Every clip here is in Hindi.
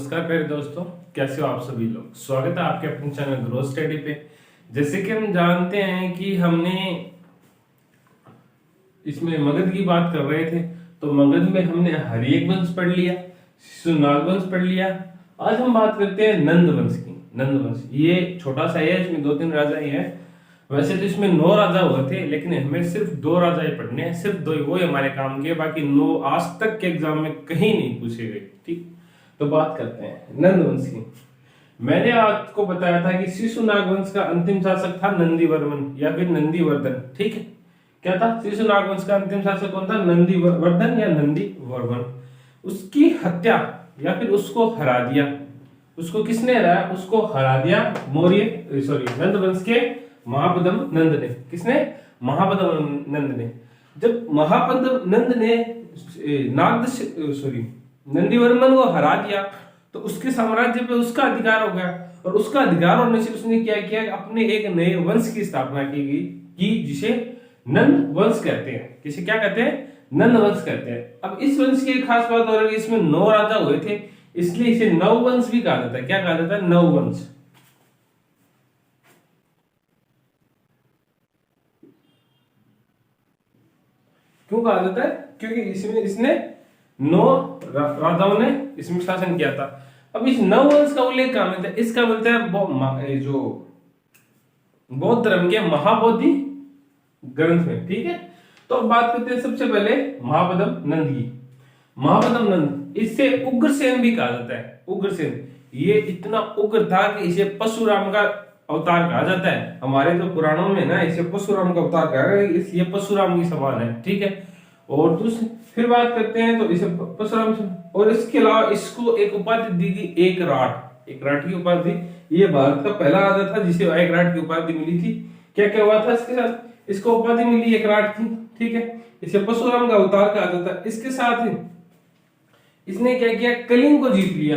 नमस्कार प्यारे दोस्तों, कैसे हो आप सभी लोग। स्वागत है आपके अपने चैनल ग्रो स्टडी पे। जैसे कि हम जानते हैं कि हमने इसमें मगध की बात कर रहे थे, तो मगध में हमने हर्यक वंश पढ़ लिया, शिशुनाग वंश पढ़ लिया। आज हम बात करते हैं नंद वंश की। नंद वंश ये छोटा सा है, इसमें 2-3 राजा ही है। वैसे तो इसमें 9 राजा हुए थे, लेकिन हमें सिर्फ 2 राजा ही पढ़ने हैं, सिर्फ 2 वो ही हमारे काम के, बाकी 9 आज तक के एग्जाम में कहीं नहीं पूछे गए। ठीक, तो बात करते हैं नंद वंश की। मैंने आपको बताया था कि शिशुनाग वंश का अंतिम शासक था नंदीवर्मन या फिर नंदीवर्धन। ठीक है, क्या था? शिशुनाग वंश का अंतिम शासक कौन था? नंदीवर्धन या नंदीवर्मन। उसकी हत्या या फिर उसको हरा दिया। उसको किसने हराया? उसको हरा दिया नंद वंश के महापद्म नंद ने। किसने? महापद्म नंद ने। जब महापद्म नंद ने नंदीवर्मन को हरा दिया तो उसके साम्राज्य पे उसका अधिकार हो गया, और उसका अधिकार होने से उसने क्या किया? अपने एक नए वंश की स्थापना की गई, जिसे नंद वंश कहते हैं। किसे क्या कहते हैं? नंद वंश कहते हैं। अब इस वंश की एक खास बात हो रही है, इसमें 9 राजा हुए थे, इसलिए इसे नववंश भी कहा जाता है। क्या कहा जाता है? नववंश। क्यों कहा जाता है? क्योंकि इसने 9 राजाओं ने इसमें शासन किया था। अब इस नववंश का उल्लेख कहां मिलता है? इसका मिलता है जो बौद्ध धर्म के महाबोधि ग्रंथ में। ठीक है, तो अब बात करते हैं सबसे पहले महापद्म नंद की। महापद्म नंद, इससे उग्रसेन भी कहा जाता है। उग्रसेन ये इतना उग्र था कि इसे परशुराम का अवतार कहा जाता है। हमारे जो पुराणों में ना इसे परशुराम का अवतार कहा गया, इसलिए परशुराम की समान है। ठीक है, और फिर बात करते हैं तो इसे परशुराम से, और इसके अलावा इसको एक उपाधि दी गई, एक राट की उपाधि। ये भारत का पहला राजा था जिसे एक राट की उपाधि मिली थी। क्या क्या हुआ था इसके साथ? इसको उपाधि मिली एक राट की। ठीक है, इसे परशुराम का अवतार कहा जाता है। इसके साथ ही इसने क्या किया? कलिंग को जीत लिया।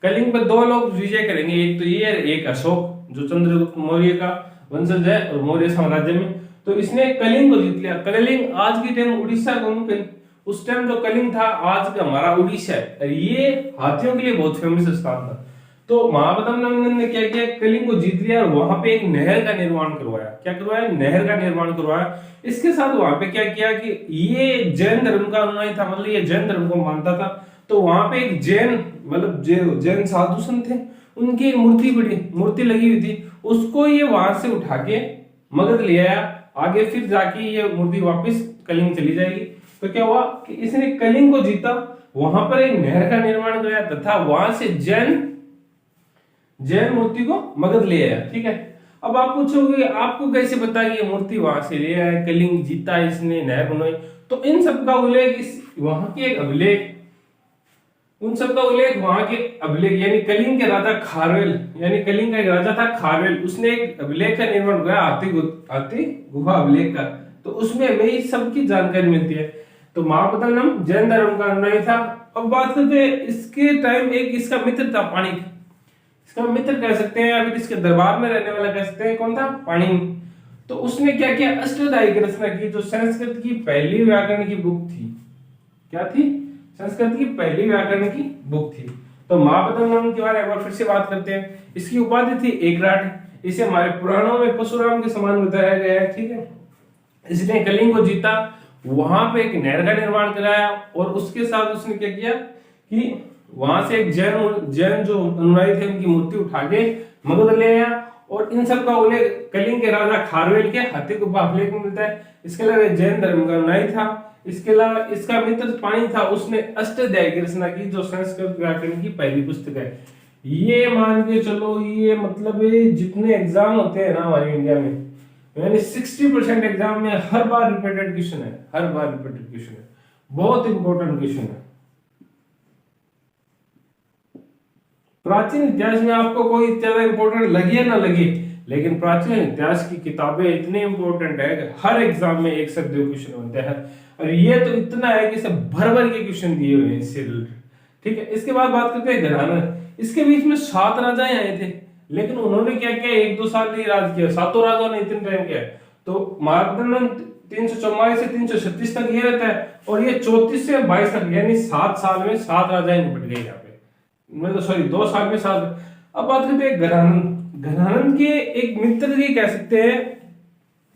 कलिंग पर 2 लोग विजय करेंगे, एक तो ये, एक अशोक जो चंद्रगुप्त मौर्य का वंशज है और मौर्य साम्राज्य में। तो इसने कलिंग को जीत लिया। कलिंग आज की टाइम उड़ीसा का, उस टाइम जो कलिंग था आज का हमारा उड़ीसा है। ये हाथियों के लिए बहुत फेमस स्थान था। तो महापद्म नंद ने क्या किया? कलिंग को जीत लिया और वहां पे एक नहर का निर्माण करवाया। क्या करवाया? नहर का निर्माण करवाया। इसके साथ वहां पे क्या किया कि ये जैन धर्म का अनुयायी था, मतलब ये जैन धर्म को मानता था। तो वहां पे एक जैन साधु संत थे, उनकी एक मूर्ति लगी हुई थी। उसको ये वहां से उठा के मगध ले आया। आगे फिर जाके ये मूर्ति वापस कलिंग चली जाएगी। तो क्या हुआ कि इसने कलिंग को जीता, वहां पर एक नहर का निर्माण किया तथा वहां से जैन मूर्ति को मगध ले आया। ठीक है, अब आप पूछोगे आपको कैसे पता कि ये मूर्ति वहां से ले आया, कलिंग जीता, इसने नहर बनाई? तो इन सब का उल्लेख वहां के एक अभिलेख, उन सब का उल्लेख वहां के अभिलेख, यानी कलिंग के राजा खारवेल, यानी कलिंग का एक राजा था खारवेल, उसने एक अभिलेख का निर्माण किया, हाथी गुहा अभिलेख का। तो उसमें हमें सबकी जानकारी मिलती है। तो महापद्म जैन धर्म का अनुयायी था। अब बात करते हैं इसके टाइम, एक इसका मित्र था पाणिक। इसका मित्र कह सकते हैं या फिर इसके दरबार में रहने वाला कह सकते हैं। कौन था? पाणिक। तो उसने क्या किया? अष्टाध्यायी की रचना की, जो संस्कृत की पहली व्याकरण की बुक थी। क्या थी? संस्कृत की पहली व्याकरण की बुक थी। तो महापद्म नंद के बारे में फिर से बात करते हैं। इसकी उपाधि थी एकराट। इसे हमारे पुराणों में परशुराम के समान बताया गया है। ठीक है, इसने कलिंग को जीता, वहां पे एक नहर का निर्माण कराया, और उसके साथ उसने क्या किया कि वहां से एक जैन जो अनुयायी थे उनकी मूर्ति उठा के मगध ले आया। और इन सब का उल्लेख कलिंग के राजा खारवेल के हाथी गुफा अभिलेख में मिलता है। इसके अलावा जैन धर्म का अनुयायी था। इसके अलावा इसका मित्र पाणिक था, उसने अष्टाध्यायी की रचना की, जो संस्कृत व्याकरण की पहली पुस्तक है। ये मान के चलो, ये मतलब जितने एग्जाम होते हैं ना हमारे इंडिया में, यानी 60% एग्जाम में हर बार रिपीटेड क्वेश्चन है, बहुत इंपॉर्टेंट क्वेश्चन है। प्राचीन इतिहास में आपको कोई ज्यादा इंपॉर्टेंट लगे या ना लगे, लेकिन प्राचीन इतिहास की किताबें इतनी इंपॉर्टेंट है कि हर एग्जाम में 1 से 2 क्वेश्चन होते हैं। और ये तो इतना है कि सब भर के क्वेश्चन दिए हुए हैं इससे रिलेटेड। ठीक है, इसके बाद बात करते हैं घराना। इसके बीच में 7 राजाएं आए थे, लेकिन उन्होंने क्या किया? 1-2 साल ही राज किया, 7 राजाओं ने इतने टाइम किया। तो महापद्म 344 से 336 तक ये रहता है, और ये 34 से 22 तक, यानी 7 साल में 7 राजाएं निपट गए यहाँ पे। मतलब सॉरी 2 साल में 7। अब बात करते हैं घनानंद। घनानंद के एक मित्र जी कह सकते हैं,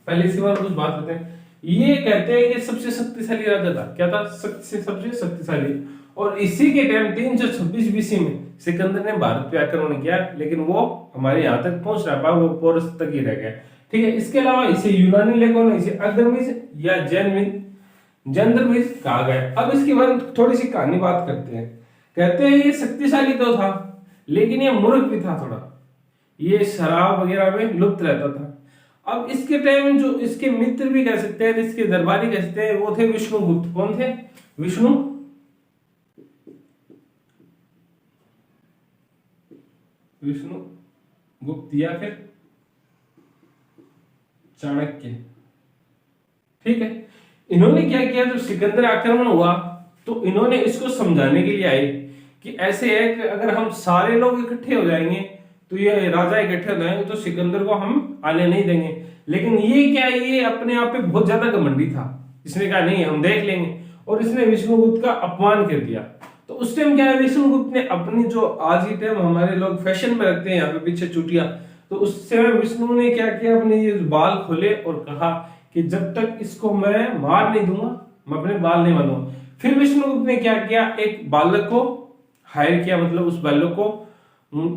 पहले इसके बारे में कुछ बात करते हैं। ये कहते हैं कि सबसे शक्तिशाली राजा था। क्या था? सबसे शक्तिशाली। और इसी के टाइम 326 बीसी में सिकंदर ने भारत पे आक्रमण किया, लेकिन वो हमारे यहाँ तक पहुंच रहा, वो पोरस तक ही रह गया। ठीक है। इसके अलावा इसे यूनानी लेखकों ने इसे अग्रमिज या जैनमिज कहा गया। अब इसके बारे में थोड़ी सी कहानी बात करते हैं। कहते हैं ये शक्तिशाली तो था, लेकिन ये मूर्ख भी था थोड़ा। ये शराब वगैरह में लुप्त रहता था। अब इसके टाइम में जो इसके मित्र भी कह सकते हैं, इसके दरबारी कह सकते हैं, वो थे विष्णुगुप्त। कौन थे? विष्णुगुप्त या फिर चाणक्य। ठीक है। इन्होंने क्या किया, जब सिकंदर आक्रमण हुआ तो इन्होंने इसको समझाने के लिए आए कि ऐसे है कि अगर हम सारे लोग इकट्ठे हो जाएंगे तो ये राजा इकट्ठे हो जाएंगे तो सिकंदर को हम आने नहीं देंगे। लेकिन ये क्या, ये अपने आप पे बहुत ज्यादा घमंडी था। इसने कहा नहीं हम देख लेंगे, और इसने विष्णुगुप्त का अपमान कर दिया। तो उस टाइम क्या है, विष्णुगुप्त ने अपनी जो आज ही टाइम हमारे लोग फैशन में रखते हैं यहाँ पे पीछे चुटिया, तो उस समय विष्णु ने क्या किया, अपने ये बाल खोले और कहा कि जब तक इसको मैं मार नहीं दूंगा मैं अपने बाल नहीं बांधूंगा। फिर विष्णुगुप्त ने क्या किया, एक बालक को हायर किया, मतलब उस बालक को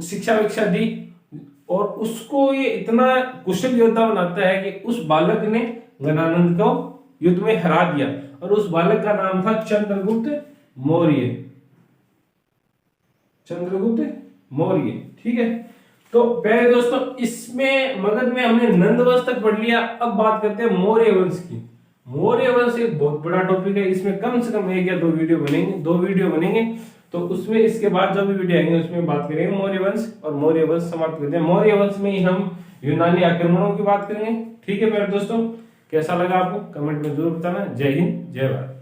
शिक्षा विक्षा दी, और उसको ये इतना कुशल योद्धा बनाता है कि उस बालक ने घनानंद को युद्ध में हरा दिया, और उस बालक का नाम था चंद्रगुप्त मौर्य। चंद्रगुप्त मौर्य। ठीक है। तो पहले दोस्तों इसमें मगध में हमने नंद वंश तक पढ़ लिया। अब बात करते हैं मौर्य वंश की। मौर्य वंश एक बहुत बड़ा टॉपिक है, इसमें कम से कम 1 या 2 वीडियो बनेंगे। तो उसमें इसके बाद जो भी वीडियो आएंगे उसमें बात करेंगे मौर्य वंश, और मौर्य वंश समाप्त करते हैं। मौर्य वंश में ही हम यूनानी आक्रमणों की बात करेंगे। ठीक है मेरे दोस्तों, कैसा लगा आपको कमेंट में जरूर बताना। जय हिंद, जय भारत।